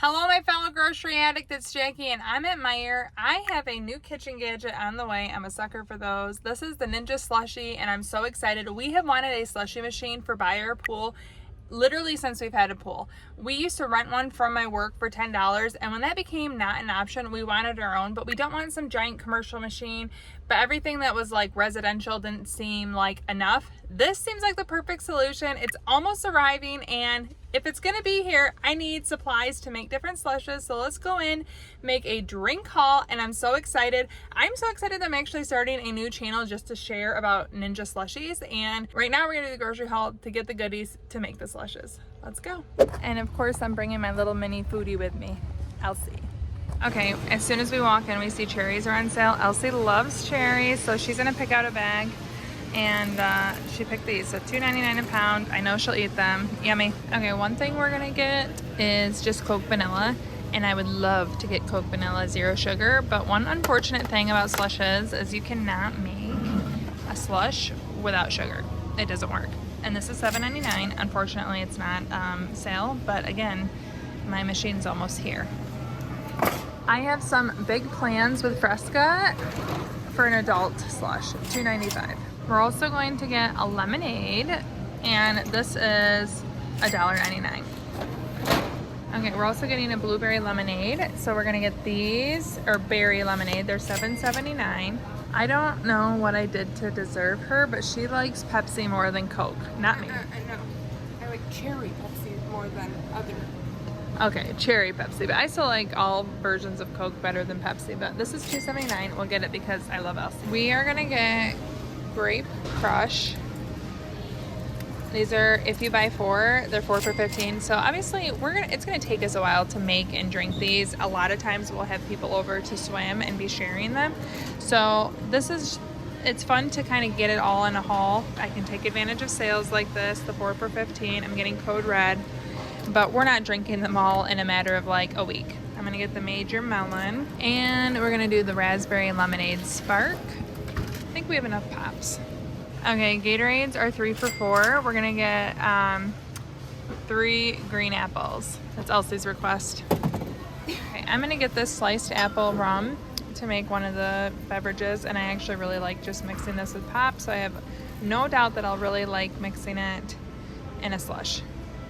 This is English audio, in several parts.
Hello, my fellow grocery addict. It's Jackie, and I'm at Meijer. I have a new kitchen gadget on the way. I'm a sucker for those. This is the Ninja SLUSHi, and I'm so excited. We have wanted a slushie machine for by our pool literally since we've had a pool. We used to rent one from my work for $10, and when that became not an option, we wanted our own, but we don't want some giant commercial machine. But everything that was like residential didn't seem like enough. This seems like the perfect solution. It's almost arriving, and if it's gonna be here, I need supplies to make different slushes. So let's go in, make a drink haul, and I'm so excited. I'm so excited that I'm actually starting a new channel just to share about Ninja SLUSHis. And right now we're gonna do the grocery haul to get the goodies to make the slushes. Let's go. And of course I'm bringing my little mini foodie with me, Elsie. Okay, as soon as we walk in, we see cherries are on sale. Elsie loves cherries, so she's gonna pick out a bag. And she picked these, so $2.99 a pound. I know she'll eat them. Yummy. Okay, one thing we're gonna get is just Coke Vanilla, and I would love to get Coke Vanilla zero sugar, but one unfortunate thing about slushes is you cannot make a slush without sugar. It doesn't work. And this is $7.99. Unfortunately, it's not sale, but again, my machine's almost here. I have some big plans with Fresca for an adult slush, $2.95. We're also going to get a lemonade, and this is $1.99. Okay, we're also getting a blueberry lemonade, so we're gonna get these, or berry lemonade. They're $7.79. I don't know what I did to deserve her, but she likes Pepsi more than Coke, not me. I know. I like cherry Pepsi more than other. Okay, cherry Pepsi, but I still like all versions of Coke better than Pepsi, but this is $2.79. We'll get it because I love Elsie. We are gonna get Grape Crush. These are, if you buy four, they're 4 for $15. So obviously it's gonna take us a while to make and drink these. A lot of times we'll have people over to swim and be sharing them. So it's fun to kind of get it all in a haul. I can take advantage of sales like this, the 4 for $15. I'm getting code red, but we're not drinking them all in a matter of like a week. I'm gonna get the Major Melon, and we're gonna do the Raspberry Lemonade Spark. I think we have enough pops. Okay, Gatorades are 3 for $4. We're gonna get 3 green apples. That's Elsie's request. Okay, I'm gonna get this sliced apple rum to make one of the beverages, and I actually really like just mixing this with pop, so I have no doubt that I'll really like mixing it in a slush.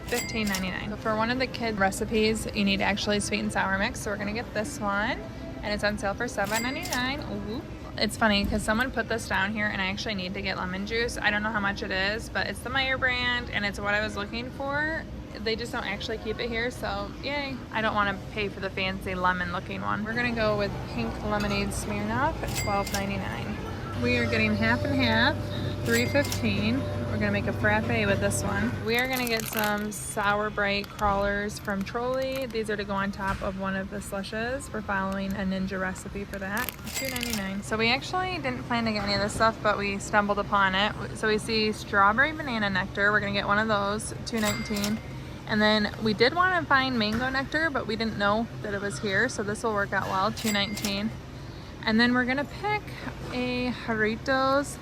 $15.99. So for one of the kid recipes, you need actually sweet and sour mix, so we're gonna get this one, and it's on sale for $7.99. Ooh. It's funny because someone put this down here, and I actually need to get lemon juice. I don't know how much it is, but it's the Meijer brand, and it's what I was looking for. They just don't actually keep it here, so yay. I don't want to pay for the fancy lemon looking one. We're gonna go with pink lemonade Smirnoff at $12.99. We are getting half and half, $3.15. We're gonna make a frappe with this one. We are gonna get some Sour Bright crawlers from Trolley. These are to go on top of one of the slushes. We're following a Ninja recipe for that. $2.99. So we actually didn't plan to get any of this stuff, but we stumbled upon it. So we see strawberry banana nectar. We're gonna get one of those, $2.19. And then we did want to find mango nectar, but we didn't know that it was here, so this will work out well, $2.19. And then we're gonna pick a Jarritos.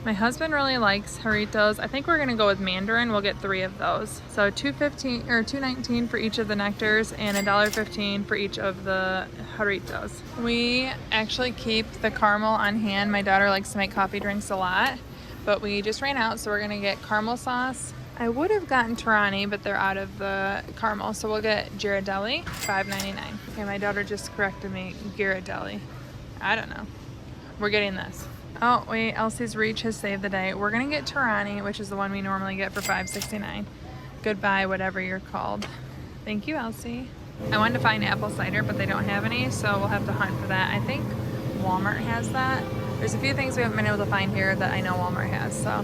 My husband really likes Jarritos. I think we're gonna go with Mandarin. We'll get 3 of those. So $2.15 or $2.19 for each of the nectars, and $1.15 for each of the Jarritos. We actually keep the caramel on hand. My daughter likes to make coffee drinks a lot, but we just ran out, so we're gonna get caramel sauce. I would have gotten Torani, but they're out of the caramel, so we'll get Ghirardelli, $5.99. Okay, my daughter just corrected me, Ghirardelli. I don't know. We're getting this. Oh, wait, Elsie's Reach has saved the day. We're gonna get Torani, which is the one we normally get for $5.69. Goodbye, whatever you're called. Thank you, Elsie. I wanted to find apple cider, but they don't have any, so we'll have to hunt for that. I think Walmart has that. There's a few things we haven't been able to find here that I know Walmart has, so.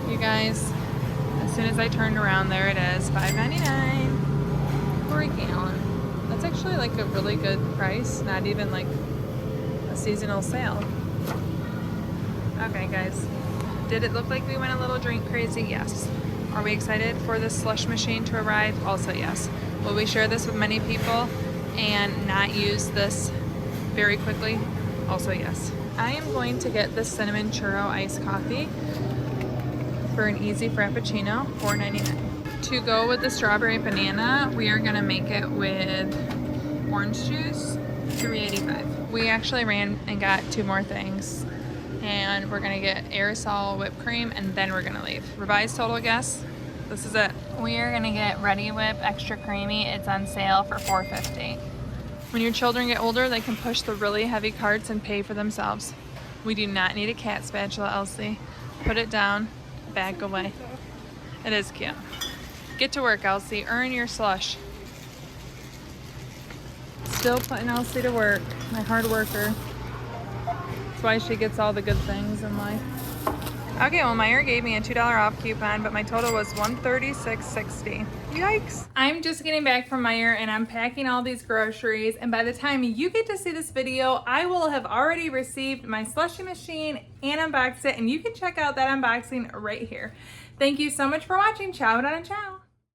You guys, as soon as I turned around, there it is, $5.99 for a gallon. That's actually like a really good price, not even like a seasonal sale. Okay guys, did it look like we went a little drink crazy? Yes. Are we excited for this slush machine to arrive? Also yes. Will we share this with many people and not use this very quickly? Also yes. I am going to get the cinnamon churro iced coffee for an easy frappuccino, $4.99. To go with the strawberry banana, we are gonna make it with orange juice, $3.85. We actually ran and got 2 more things, and we're gonna get aerosol whipped cream, and then we're gonna leave. Revised total guess, this is it. We are gonna get Ready Whip extra creamy. It's on sale for $4.50. When your children get older, they can push the really heavy carts and pay for themselves. We do not need a cat spatula, Elsie. Put it down, back away. It is cute. Get to work, Elsie. Earn your slush. Still putting Elsie to work, my hard worker. That's why she gets all the good things in life. Okay, well, Meijer gave me a $2 off coupon, but my total was $136.60. Yikes. I'm just getting back from Meijer and I'm packing all these groceries, and by the time you get to see this video, I will have already received my slushie machine and unboxed it, and you can check out that unboxing right here. Thank you so much for watching. Ciao, Donna, ciao.